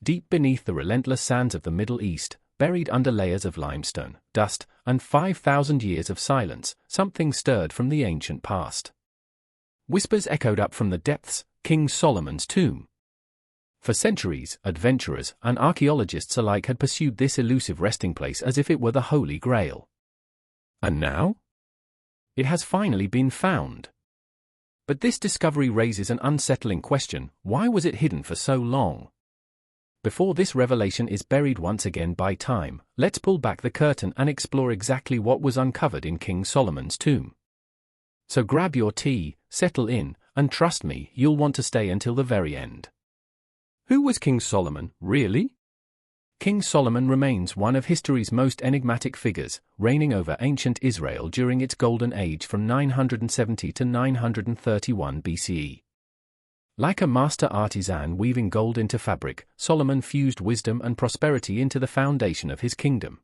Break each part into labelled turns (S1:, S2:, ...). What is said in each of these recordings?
S1: Deep beneath the relentless sands of the Middle East, buried under layers of limestone, dust, and 5,000 years of silence, something stirred from the ancient past. Whispers echoed up from the depths, King Solomon's tomb. For centuries, adventurers and archaeologists alike had pursued this elusive resting place as if it were the Holy Grail. And now? It has finally been found. But this discovery raises an unsettling question: why was it hidden for so long? Before this revelation is buried once again by time, let's pull back the curtain and explore exactly what was uncovered in King Solomon's tomb. So grab your tea, settle in, and trust me, you'll want to stay until the very end. Who was King Solomon, really? King Solomon remains one of history's most enigmatic figures, reigning over ancient Israel during its golden age from 970 to 931 BCE. Like a master artisan weaving gold into fabric, Solomon fused wisdom and prosperity into the foundation of his kingdom.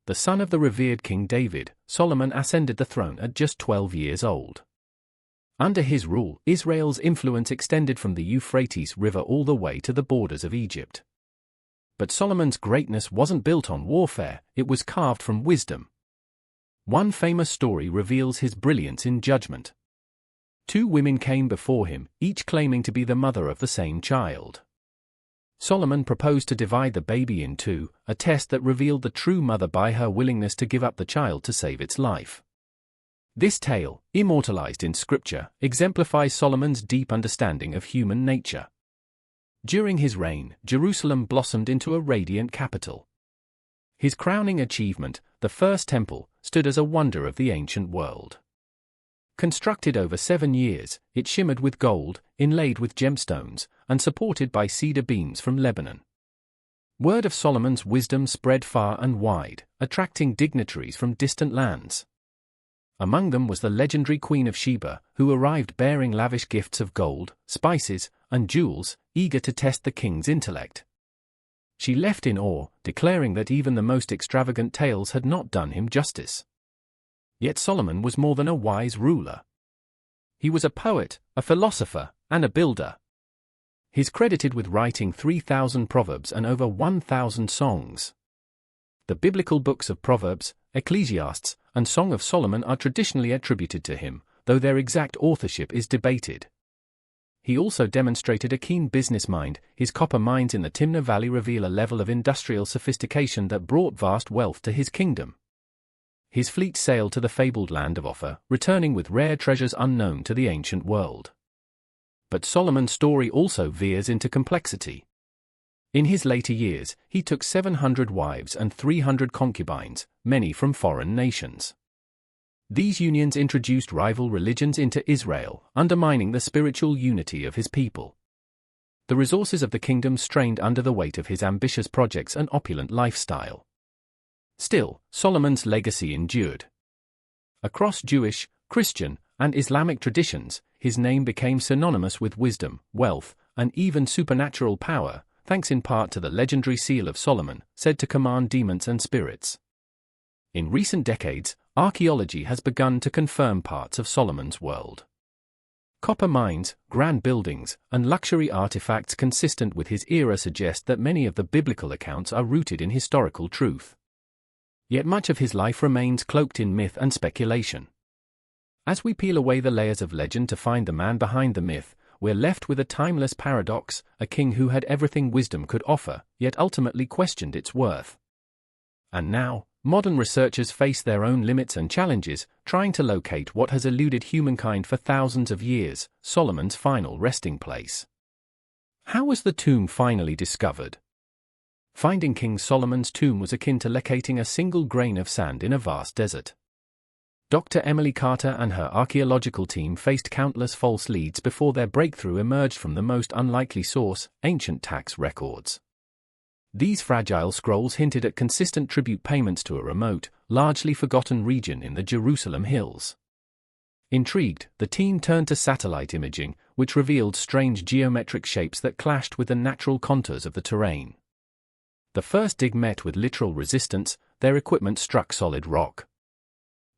S1: The son of the revered King David, Solomon ascended the throne at just 12 years old. Under his rule, Israel's influence extended from the Euphrates River all the way to the borders of Egypt. But Solomon's greatness wasn't built on warfare, it was carved from wisdom. One famous story reveals his brilliance in judgment. 2 women came before him, each claiming to be the mother of the same child. Solomon proposed to divide the baby in 2, a test that revealed the true mother by her willingness to give up the child to save its life. This tale, immortalized in scripture, exemplifies Solomon's deep understanding of human nature. During his reign, Jerusalem blossomed into a radiant capital. His crowning achievement, the First Temple, stood as a wonder of the ancient world. Constructed over 7 years, it shimmered with gold, inlaid with gemstones, and supported by cedar beams from Lebanon. Word of Solomon's wisdom spread far and wide, attracting dignitaries from distant lands. Among them was the legendary Queen of Sheba, who arrived bearing lavish gifts of gold, spices, and jewels, eager to test the king's intellect. She left in awe, declaring that even the most extravagant tales had not done him justice. Yet Solomon was more than a wise ruler. He was a poet, a philosopher, and a builder. He's credited with writing 3,000 proverbs and over 1,000 songs. The biblical books of Proverbs, Ecclesiastes, and Song of Solomon are traditionally attributed to him, though their exact authorship is debated. He also demonstrated a keen business mind. His copper mines in the Timna Valley reveal a level of industrial sophistication that brought vast wealth to his kingdom. His fleet sailed to the fabled land of Ophir, returning with rare treasures unknown to the ancient world. But Solomon's story also veers into complexity. In his later years, he took 700 wives and 300 concubines, many from foreign nations. These unions introduced rival religions into Israel, undermining the spiritual unity of his people. The resources of the kingdom strained under the weight of his ambitious projects and opulent lifestyle. Still, Solomon's legacy endured. Across Jewish, Christian, and Islamic traditions, his name became synonymous with wisdom, wealth, and even supernatural power, thanks in part to the legendary Seal of Solomon, said to command demons and spirits. In recent decades, archaeology has begun to confirm parts of Solomon's world. Copper mines, grand buildings, and luxury artifacts consistent with his era suggest that many of the biblical accounts are rooted in historical truth. Yet much of his life remains cloaked in myth and speculation. As we peel away the layers of legend to find the man behind the myth, we're left with a timeless paradox: a king who had everything wisdom could offer, yet ultimately questioned its worth. And now, modern researchers face their own limits and challenges, trying to locate what has eluded humankind for thousands of years: Solomon's final resting place. How was the tomb finally discovered? Finding King Solomon's tomb was akin to locating a single grain of sand in a vast desert. Dr. Emily Carter and her archaeological team faced countless false leads before their breakthrough emerged from the most unlikely source: ancient tax records. These fragile scrolls hinted at consistent tribute payments to a remote, largely forgotten region in the Jerusalem hills. Intrigued, the team turned to satellite imaging, which revealed strange geometric shapes that clashed with the natural contours of the terrain. The first dig met with literal resistance; their equipment struck solid rock.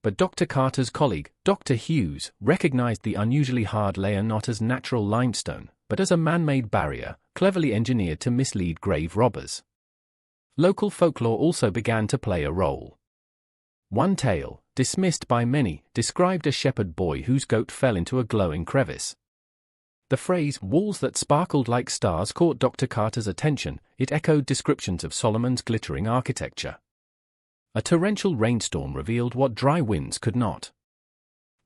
S1: But Dr. Carter's colleague, Dr. Hughes, recognized the unusually hard layer not as natural limestone, but as a man-made barrier, cleverly engineered to mislead grave robbers. Local folklore also began to play a role. One tale, dismissed by many, described a shepherd boy whose goat fell into a glowing crevice. The phrase, "walls that sparkled like stars," caught Dr. Carter's attention. It echoed descriptions of Solomon's glittering architecture. A torrential rainstorm revealed what dry winds could not.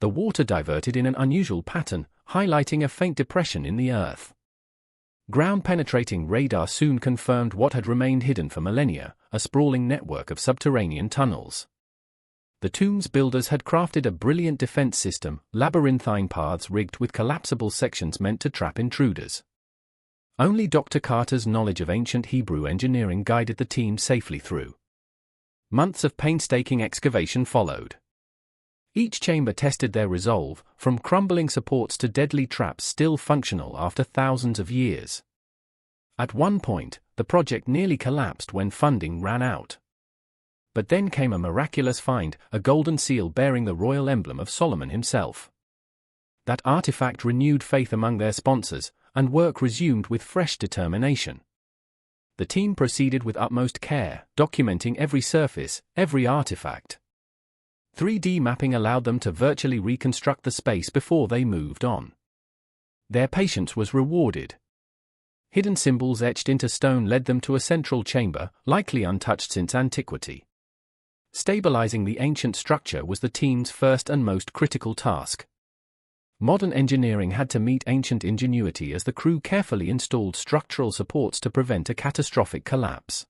S1: The water diverted in an unusual pattern, highlighting a faint depression in the earth. Ground-penetrating radar soon confirmed what had remained hidden for millennia, a sprawling network of subterranean tunnels. The tomb's builders had crafted a brilliant defense system, labyrinthine paths rigged with collapsible sections meant to trap intruders. Only Dr. Carter's knowledge of ancient Hebrew engineering guided the team safely through. Months of painstaking excavation followed. Each chamber tested their resolve, from crumbling supports to deadly traps still functional after thousands of years. At one point, the project nearly collapsed when funding ran out. But then came a miraculous find, a golden seal bearing the royal emblem of Solomon himself. That artifact renewed faith among their sponsors, and work resumed with fresh determination. The team proceeded with utmost care, documenting every surface, every artifact. 3D mapping allowed them to virtually reconstruct the space before they moved on. Their patience was rewarded. Hidden symbols etched into stone led them to a central chamber, likely untouched since antiquity. Stabilizing the ancient structure was the team's first and most critical task. Modern engineering had to meet ancient ingenuity as the crew carefully installed structural supports to prevent a catastrophic collapse.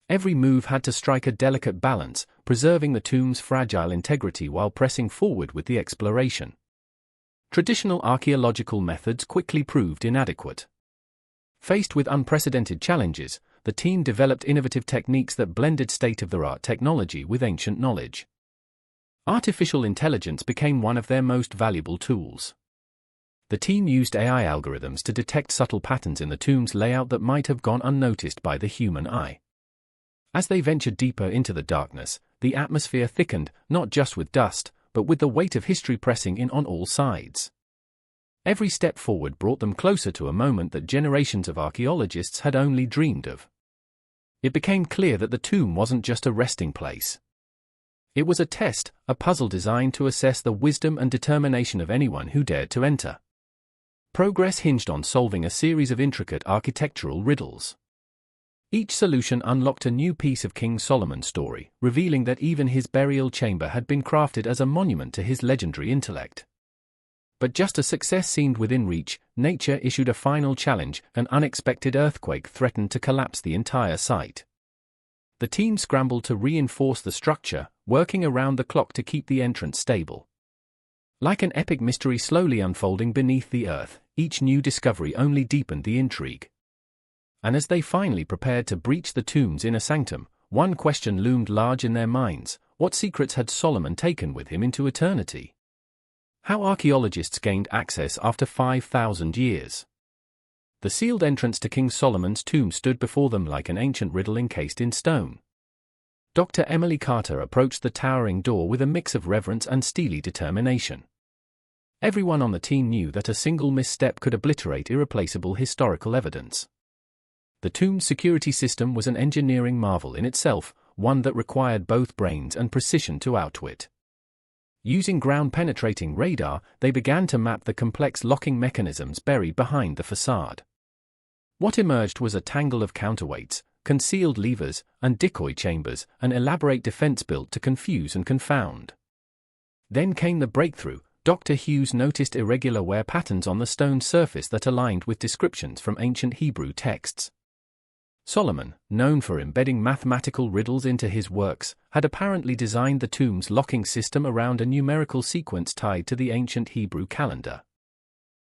S1: Every move had to strike a delicate balance, preserving the tomb's fragile integrity while pressing forward with the exploration. Traditional archaeological methods quickly proved inadequate. Faced with unprecedented challenges, the team developed innovative techniques that blended state-of-the-art technology with ancient knowledge. Artificial intelligence became one of their most valuable tools. The team used AI algorithms to detect subtle patterns in the tomb's layout that might have gone unnoticed by the human eye. As they ventured deeper into the darkness, the atmosphere thickened, not just with dust, but with the weight of history pressing in on all sides. Every step forward brought them closer to a moment that generations of archaeologists had only dreamed of. It became clear that the tomb wasn't just a resting place. It was a test, a puzzle designed to assess the wisdom and determination of anyone who dared to enter. Progress hinged on solving a series of intricate architectural riddles. Each solution unlocked a new piece of King Solomon's story, revealing that even his burial chamber had been crafted as a monument to his legendary intellect. But just as success seemed within reach, nature issued a final challenge. An unexpected earthquake threatened to collapse the entire site. The team scrambled to reinforce the structure, working around the clock to keep the entrance stable. Like an epic mystery slowly unfolding beneath the earth, each new discovery only deepened the intrigue. And as they finally prepared to breach the tomb's inner sanctum, one question loomed large in their minds: what secrets had Solomon taken with him into eternity? How archaeologists gained access after 5,000 years. The sealed entrance to King Solomon's tomb stood before them like an ancient riddle encased in stone. Dr. Emily Carter approached the towering door with a mix of reverence and steely determination. Everyone on the team knew that a single misstep could obliterate irreplaceable historical evidence. The tomb's security system was an engineering marvel in itself, one that required both brains and precision to outwit. Using ground-penetrating radar, they began to map the complex locking mechanisms buried behind the facade. What emerged was a tangle of counterweights, concealed levers, and decoy chambers, an elaborate defense built to confuse and confound. Then came the breakthrough. Dr. Hughes noticed irregular wear patterns on the stone surface that aligned with descriptions from ancient Hebrew texts. Solomon, known for embedding mathematical riddles into his works, had apparently designed the tomb's locking system around a numerical sequence tied to the ancient Hebrew calendar.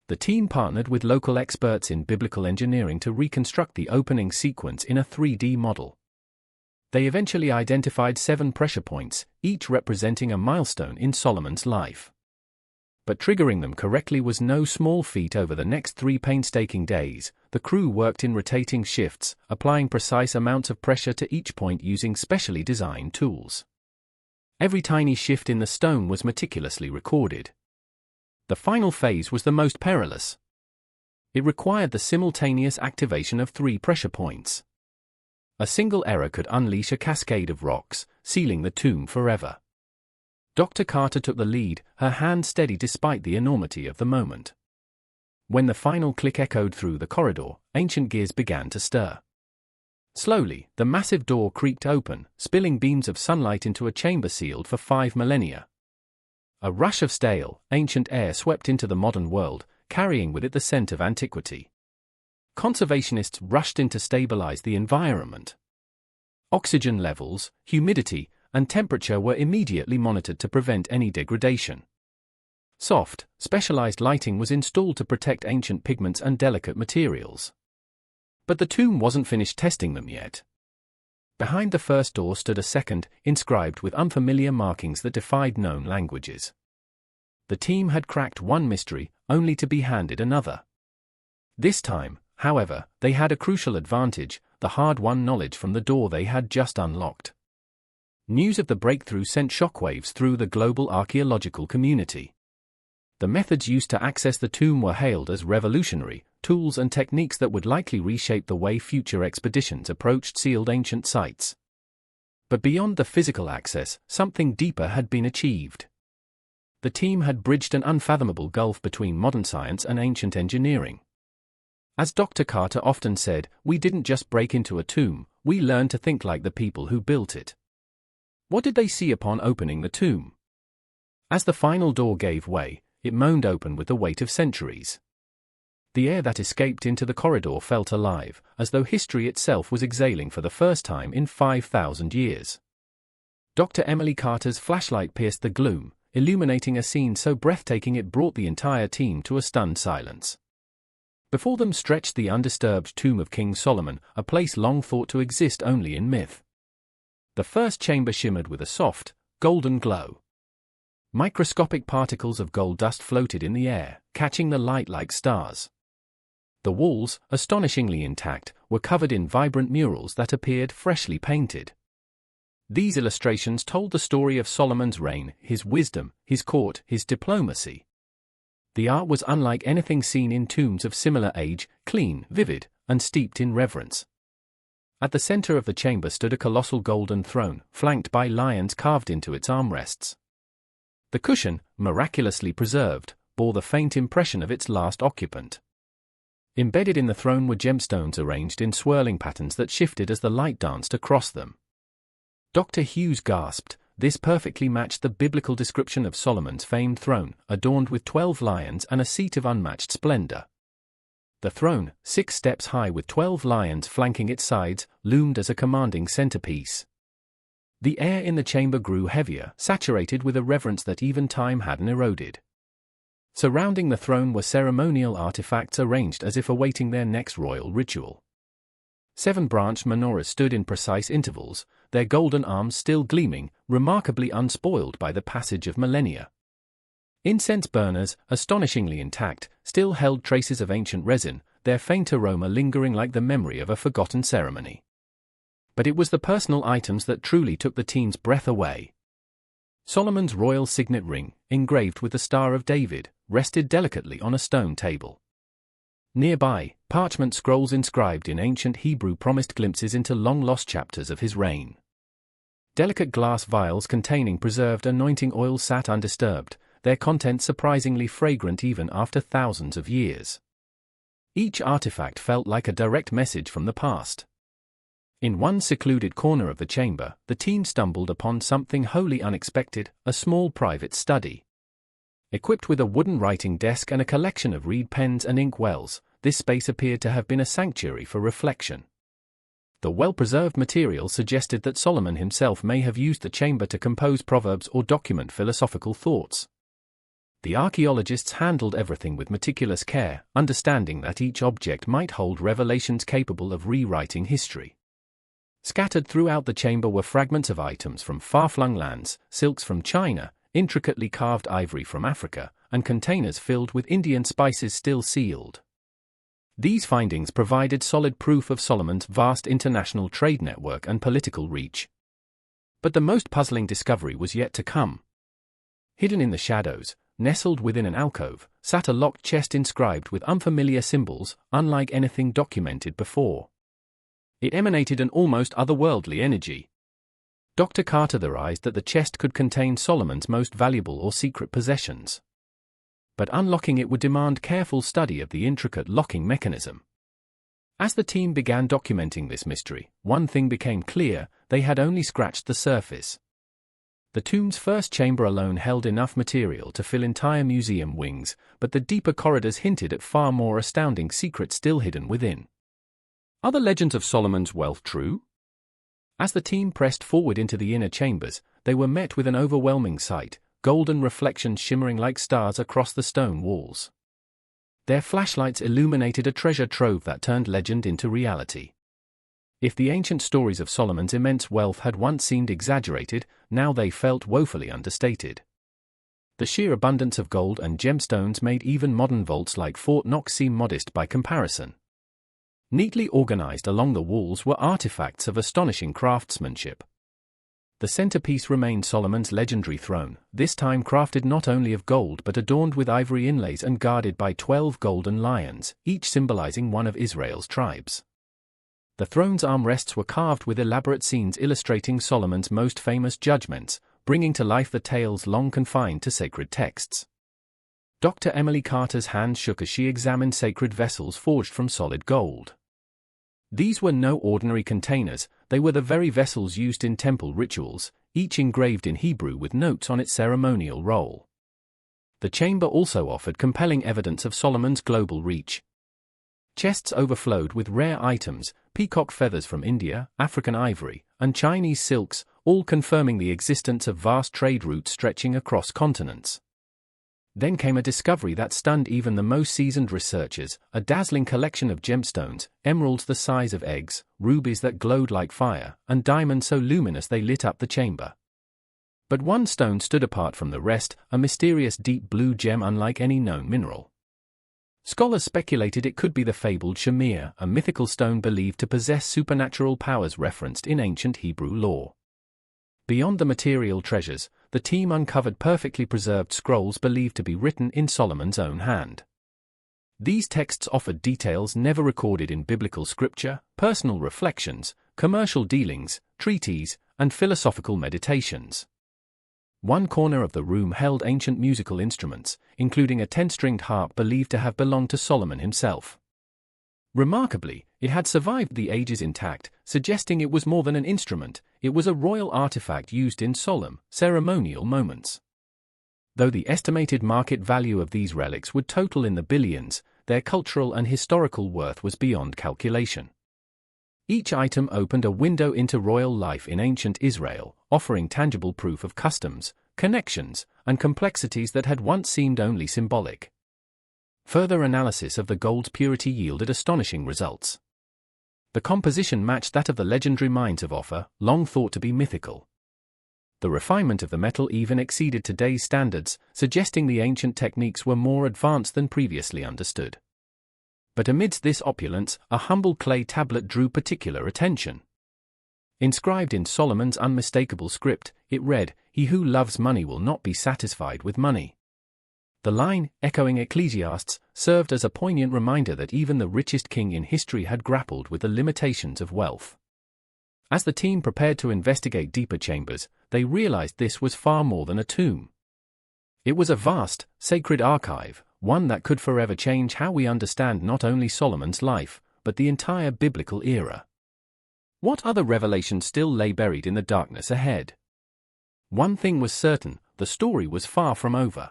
S1: The team partnered with local experts in biblical engineering to reconstruct the opening sequence in a 3D model. They eventually identified 7 pressure points, each representing a milestone in Solomon's life. But triggering them correctly was no small feat. Over the next 3 painstaking days, the crew worked in rotating shifts, applying precise amounts of pressure to each point using specially designed tools. Every tiny shift in the stone was meticulously recorded. The final phase was the most perilous. It required the simultaneous activation of 3 pressure points. A single error could unleash a cascade of rocks, sealing the tomb forever. Dr. Carter took the lead, her hand steady despite the enormity of the moment. When the final click echoed through the corridor, ancient gears began to stir. Slowly, the massive door creaked open, spilling beams of sunlight into a chamber sealed for 5 millennia. A rush of stale, ancient air swept into the modern world, carrying with it the scent of antiquity. Conservationists rushed in to stabilize the environment. Oxygen levels, humidity, and temperature were immediately monitored to prevent any degradation. Soft, specialized lighting was installed to protect ancient pigments and delicate materials. But the tomb wasn't finished testing them yet. Behind the first door stood a second, inscribed with unfamiliar markings that defied known languages. The team had cracked one mystery, only to be handed another. This time, however, they had a crucial advantage, the hard-won knowledge from the door they had just unlocked. News of the breakthrough sent shockwaves through the global archaeological community. The methods used to access the tomb were hailed as revolutionary, tools and techniques that would likely reshape the way future expeditions approached sealed ancient sites. But beyond the physical access, something deeper had been achieved. The team had bridged an unfathomable gulf between modern science and ancient engineering. As Dr. Carter often said, we didn't just break into a tomb, we learned to think like the people who built it. What did they see upon opening the tomb? As the final door gave way, it moaned open with the weight of centuries. The air that escaped into the corridor felt alive, as though history itself was exhaling for the first time in 5,000 years. Dr. Emily Carter's flashlight pierced the gloom, illuminating a scene so breathtaking it brought the entire team to a stunned silence. Before them stretched the undisturbed tomb of King Solomon, a place long thought to exist only in myth. The first chamber shimmered with a soft, golden glow. Microscopic particles of gold dust floated in the air, catching the light like stars. The walls, astonishingly intact, were covered in vibrant murals that appeared freshly painted. These illustrations told the story of Solomon's reign, his wisdom, his court, his diplomacy. The art was unlike anything seen in tombs of similar age, clean, vivid, and steeped in reverence. At the center of the chamber stood a colossal golden throne, flanked by lions carved into its armrests. The cushion, miraculously preserved, bore the faint impression of its last occupant. Embedded in the throne were gemstones arranged in swirling patterns that shifted as the light danced across them. Dr. Hughes gasped, this perfectly matched the biblical description of Solomon's famed throne, adorned with 12 lions and a seat of unmatched splendor. The throne, 6 steps high with 12 lions flanking its sides, loomed as a commanding centerpiece. The air in the chamber grew heavier, saturated with a reverence that even time hadn't eroded. Surrounding the throne were ceremonial artifacts arranged as if awaiting their next royal ritual. 7 branched menorahs stood in precise intervals, their golden arms still gleaming, remarkably unspoiled by the passage of millennia. Incense burners, astonishingly intact, still held traces of ancient resin, their faint aroma lingering like the memory of a forgotten ceremony. But it was the personal items that truly took the team's breath away. Solomon's royal signet ring, engraved with the Star of David, rested delicately on a stone table. Nearby, parchment scrolls inscribed in ancient Hebrew promised glimpses into long-lost chapters of his reign. Delicate glass vials containing preserved anointing oil sat undisturbed, their contents surprisingly fragrant even after thousands of years. Each artifact felt like a direct message from the past. In one secluded corner of the chamber, the team stumbled upon something wholly unexpected, a small private study. Equipped with a wooden writing desk and a collection of reed pens and ink wells, this space appeared to have been a sanctuary for reflection. The well-preserved material suggested that Solomon himself may have used the chamber to compose proverbs or document philosophical thoughts. The archaeologists handled everything with meticulous care, understanding that each object might hold revelations capable of rewriting history. Scattered throughout the chamber were fragments of items from far-flung lands, silks from China, intricately carved ivory from Africa, and containers filled with Indian spices still sealed. These findings provided solid proof of Solomon's vast international trade network and political reach. But the most puzzling discovery was yet to come. Hidden in the shadows, Nestled within an alcove, sat a locked chest inscribed with unfamiliar symbols, unlike anything documented before. It emanated an almost otherworldly energy. Dr. Carter theorized that the chest could contain Solomon's most valuable or secret possessions. But unlocking it would demand careful study of the intricate locking mechanism. As the team began documenting this mystery, one thing became clear: they had only scratched the surface. The tomb's first chamber alone held enough material to fill entire museum wings, but the deeper corridors hinted at far more astounding secrets still hidden within. Are the legends of Solomon's wealth true? As the team pressed forward into the inner chambers, they were met with an overwhelming sight: golden reflections shimmering like stars across the stone walls. Their flashlights illuminated a treasure trove that turned legend into reality. If the ancient stories of Solomon's immense wealth had once seemed exaggerated, now they felt woefully understated. The sheer abundance of gold and gemstones made even modern vaults like Fort Knox seem modest by comparison. Neatly organized along the walls were artifacts of astonishing craftsmanship. The centerpiece remained Solomon's legendary throne, this time crafted not only of gold but adorned with ivory inlays and guarded by 12 golden lions, each symbolizing one of Israel's tribes. The throne's armrests were carved with elaborate scenes illustrating Solomon's most famous judgments, bringing to life the tales long confined to sacred texts. Dr. Emily Carter's hand shook as she examined sacred vessels forged from solid gold. These were no ordinary containers, they were the very vessels used in temple rituals, each engraved in Hebrew with notes on its ceremonial role. The chamber also offered compelling evidence of Solomon's global reach. Chests overflowed with rare items: peacock feathers from India, African ivory, and Chinese silks, all confirming the existence of vast trade routes stretching across continents. Then came a discovery that stunned even the most seasoned researchers: a dazzling collection of gemstones, emeralds the size of eggs, rubies that glowed like fire, and diamonds so luminous they lit up the chamber. But one stone stood apart from the rest, a mysterious deep blue gem unlike any known mineral. Scholars speculated it could be the fabled shamir, a mythical stone believed to possess supernatural powers referenced in ancient Hebrew lore. Beyond the material treasures, the team uncovered perfectly preserved scrolls believed to be written in Solomon's own hand. These texts offered details never recorded in biblical scripture: personal reflections, commercial dealings, treaties, and philosophical meditations. One corner of the room held ancient musical instruments, including a 10-stringed harp believed to have belonged to Solomon himself. Remarkably, it had survived the ages intact, suggesting it was more than an instrument: it was a royal artifact used in solemn, ceremonial moments. Though the estimated market value of these relics would total in the billions, their cultural and historical worth was beyond calculation. Each item opened a window into royal life in ancient Israel, offering tangible proof of customs, connections, and complexities that had once seemed only symbolic. Further analysis of the gold's purity yielded astonishing results. The composition matched that of the legendary mines of Ophir, long thought to be mythical. The refinement of the metal even exceeded today's standards, suggesting the ancient techniques were more advanced than previously understood. But amidst this opulence, a humble clay tablet drew particular attention. Inscribed in Solomon's unmistakable script, it read, "He who loves money will not be satisfied with money." The line, echoing Ecclesiastes, served as a poignant reminder that even the richest king in history had grappled with the limitations of wealth. As the team prepared to investigate deeper chambers, they realized this was far more than a tomb. It was a vast, sacred archive, one that could forever change how we understand not only Solomon's life, but the entire biblical era. What other revelations still lay buried in the darkness ahead? One thing was certain: the story was far from over.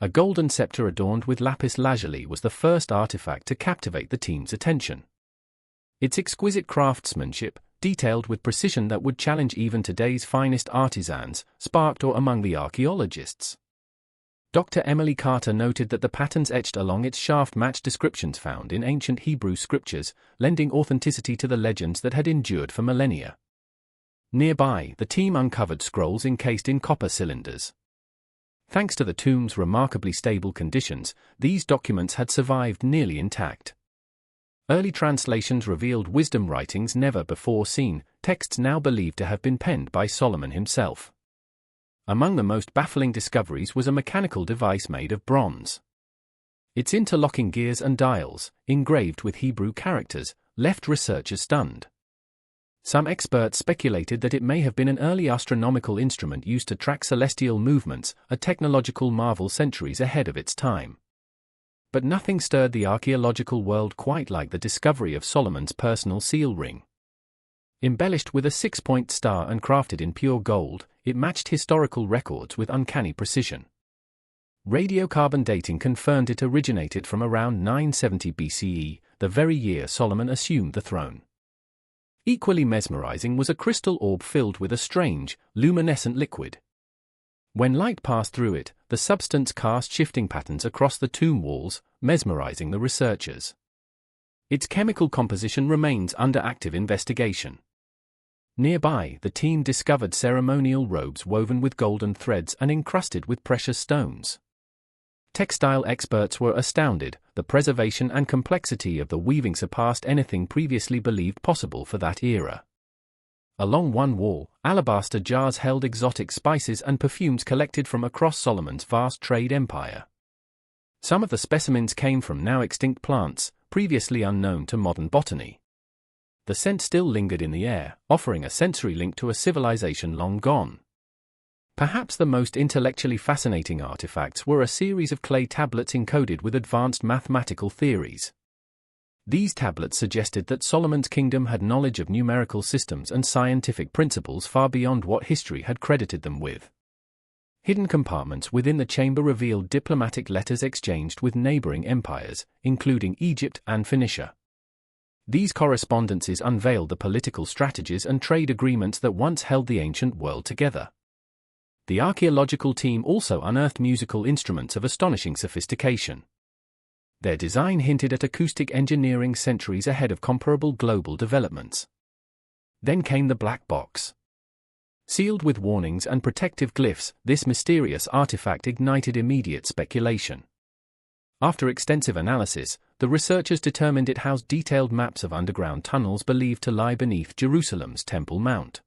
S1: A golden scepter adorned with lapis lazuli was the first artifact to captivate the team's attention. Its exquisite craftsmanship, detailed with precision that would challenge even today's finest artisans, sparked awe among the archaeologists. Dr. Emily Carter noted that the patterns etched along its shaft matched descriptions found in ancient Hebrew scriptures, lending authenticity to the legends that had endured for millennia. Nearby, the team uncovered scrolls encased in copper cylinders. Thanks to the tomb's remarkably stable conditions, these documents had survived nearly intact. Early translations revealed wisdom writings never before seen, texts now believed to have been penned by Solomon himself. Among the most baffling discoveries was a mechanical device made of bronze. Its interlocking gears and dials, engraved with Hebrew characters, left researchers stunned. Some experts speculated that it may have been an early astronomical instrument used to track celestial movements, a technological marvel centuries ahead of its time. But nothing stirred the archaeological world quite like the discovery of Solomon's personal seal ring. Embellished with a 6-point star and crafted in pure gold, it matched historical records with uncanny precision. Radiocarbon dating confirmed it originated from around 970 BCE, the very year Solomon assumed the throne. Equally mesmerizing was a crystal orb filled with a strange, luminescent liquid. When light passed through it, the substance cast shifting patterns across the tomb walls, mesmerizing the researchers. Its chemical composition remains under active investigation. Nearby, the team discovered ceremonial robes woven with golden threads and encrusted with precious stones. Textile experts were astounded. The preservation and complexity of the weaving surpassed anything previously believed possible for that era. Along one wall, alabaster jars held exotic spices and perfumes collected from across Solomon's vast trade empire. Some of the specimens came from now extinct plants, previously unknown to modern botany. The scent still lingered in the air, offering a sensory link to a civilization long gone. Perhaps the most intellectually fascinating artifacts were a series of clay tablets encoded with advanced mathematical theories. These tablets suggested that Solomon's kingdom had knowledge of numerical systems and scientific principles far beyond what history had credited them with. Hidden compartments within the chamber revealed diplomatic letters exchanged with neighboring empires, including Egypt and Phoenicia. These correspondences unveiled the political strategies and trade agreements that once held the ancient world together. The archaeological team also unearthed musical instruments of astonishing sophistication. Their design hinted at acoustic engineering centuries ahead of comparable global developments. Then came the black box. Sealed with warnings and protective glyphs, this mysterious artifact ignited immediate speculation. After extensive analysis, the researchers determined it housed detailed maps of underground tunnels believed to lie beneath Jerusalem's Temple Mount.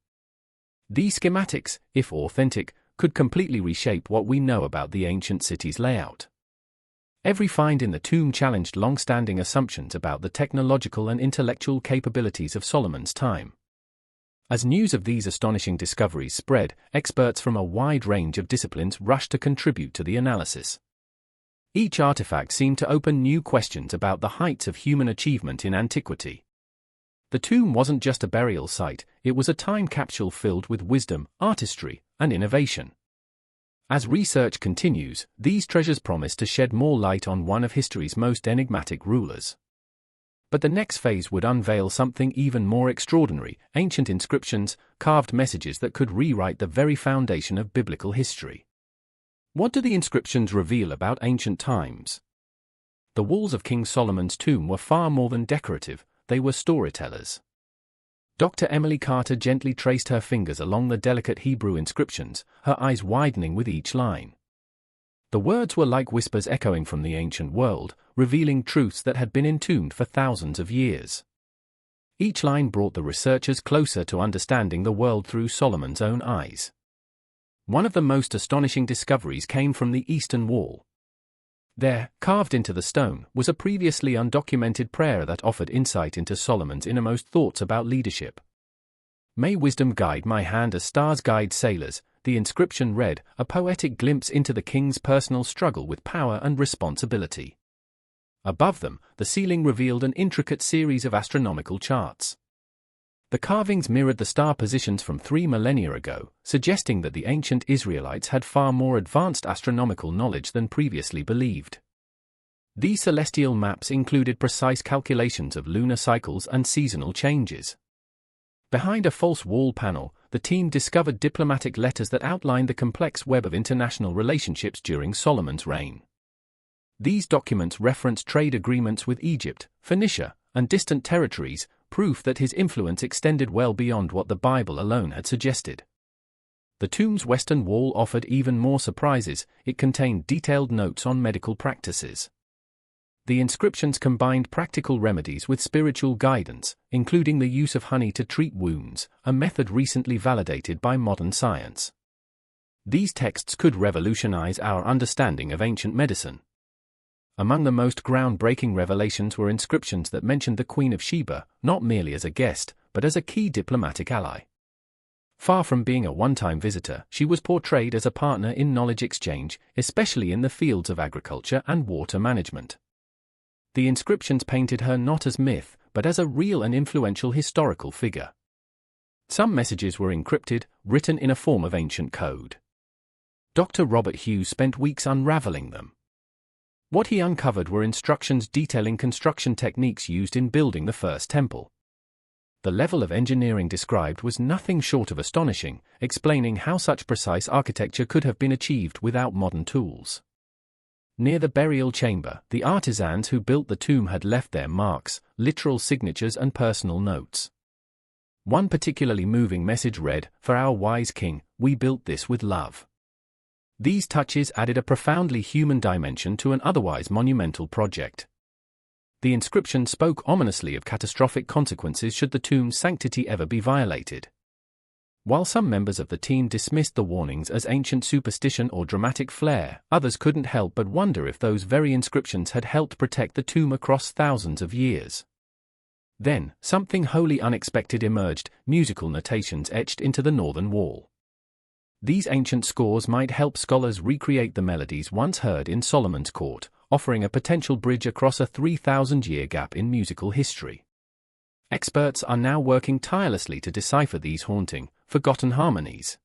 S1: These schematics, if authentic, could completely reshape what we know about the ancient city's layout. Every find in the tomb challenged long-standing assumptions about the technological and intellectual capabilities of Solomon's time. As news of these astonishing discoveries spread, experts from a wide range of disciplines rushed to contribute to the analysis. Each artifact seemed to open new questions about the heights of human achievement in antiquity. The tomb wasn't just a burial site, it was a time capsule filled with wisdom, artistry, and innovation. As research continues, these treasures promise to shed more light on one of history's most enigmatic rulers. But the next phase would unveil something even more extraordinary: ancient inscriptions, carved messages that could rewrite the very foundation of biblical history. What do the inscriptions reveal about ancient times? The walls of King Solomon's tomb were far more than decorative, they were storytellers. Dr. Emily Carter gently traced her fingers along the delicate Hebrew inscriptions, her eyes widening with each line. The words were like whispers echoing from the ancient world, revealing truths that had been entombed for thousands of years. Each line brought the researchers closer to understanding the world through Solomon's own eyes. One of the most astonishing discoveries came from the Eastern Wall. There, carved into the stone, was a previously undocumented prayer that offered insight into Solomon's innermost thoughts about leadership. "May wisdom guide my hand as stars guide sailors," the inscription read, a poetic glimpse into the king's personal struggle with power and responsibility. Above them, the ceiling revealed an intricate series of astronomical charts. The carvings mirrored the star positions from 3 millennia ago, suggesting that the ancient Israelites had far more advanced astronomical knowledge than previously believed. These celestial maps included precise calculations of lunar cycles and seasonal changes. Behind a false wall panel, the team discovered diplomatic letters that outlined the complex web of international relationships during Solomon's reign. These documents referenced trade agreements with Egypt, Phoenicia, and distant territories, proof that his influence extended well beyond what the Bible alone had suggested. The tomb's western wall offered even more surprises. It contained detailed notes on medical practices. The inscriptions combined practical remedies with spiritual guidance, including the use of honey to treat wounds, a method recently validated by modern science. These texts could revolutionize our understanding of ancient medicine. Among the most groundbreaking revelations were inscriptions that mentioned the Queen of Sheba, not merely as a guest, but as a key diplomatic ally. Far from being a one-time visitor, she was portrayed as a partner in knowledge exchange, especially in the fields of agriculture and water management. The inscriptions painted her not as myth, but as a real and influential historical figure. Some messages were encrypted, written in a form of ancient code. Dr. Robert Hughes spent weeks unraveling them. What he uncovered were instructions detailing construction techniques used in building the first temple. The level of engineering described was nothing short of astonishing, explaining how such precise architecture could have been achieved without modern tools. Near the burial chamber, the artisans who built the tomb had left their marks, literal signatures and personal notes. One particularly moving message read, "For our wise king, we built this with love." These touches added a profoundly human dimension to an otherwise monumental project. The inscription spoke ominously of catastrophic consequences should the tomb's sanctity ever be violated. While some members of the team dismissed the warnings as ancient superstition or dramatic flair, others couldn't help but wonder if those very inscriptions had helped protect the tomb across thousands of years. Then, something wholly unexpected emerged: musical notations etched into the northern wall. These ancient scores might help scholars recreate the melodies once heard in Solomon's court, offering a potential bridge across a 3,000-year gap in musical history. Experts are now working tirelessly to decipher these haunting, forgotten harmonies.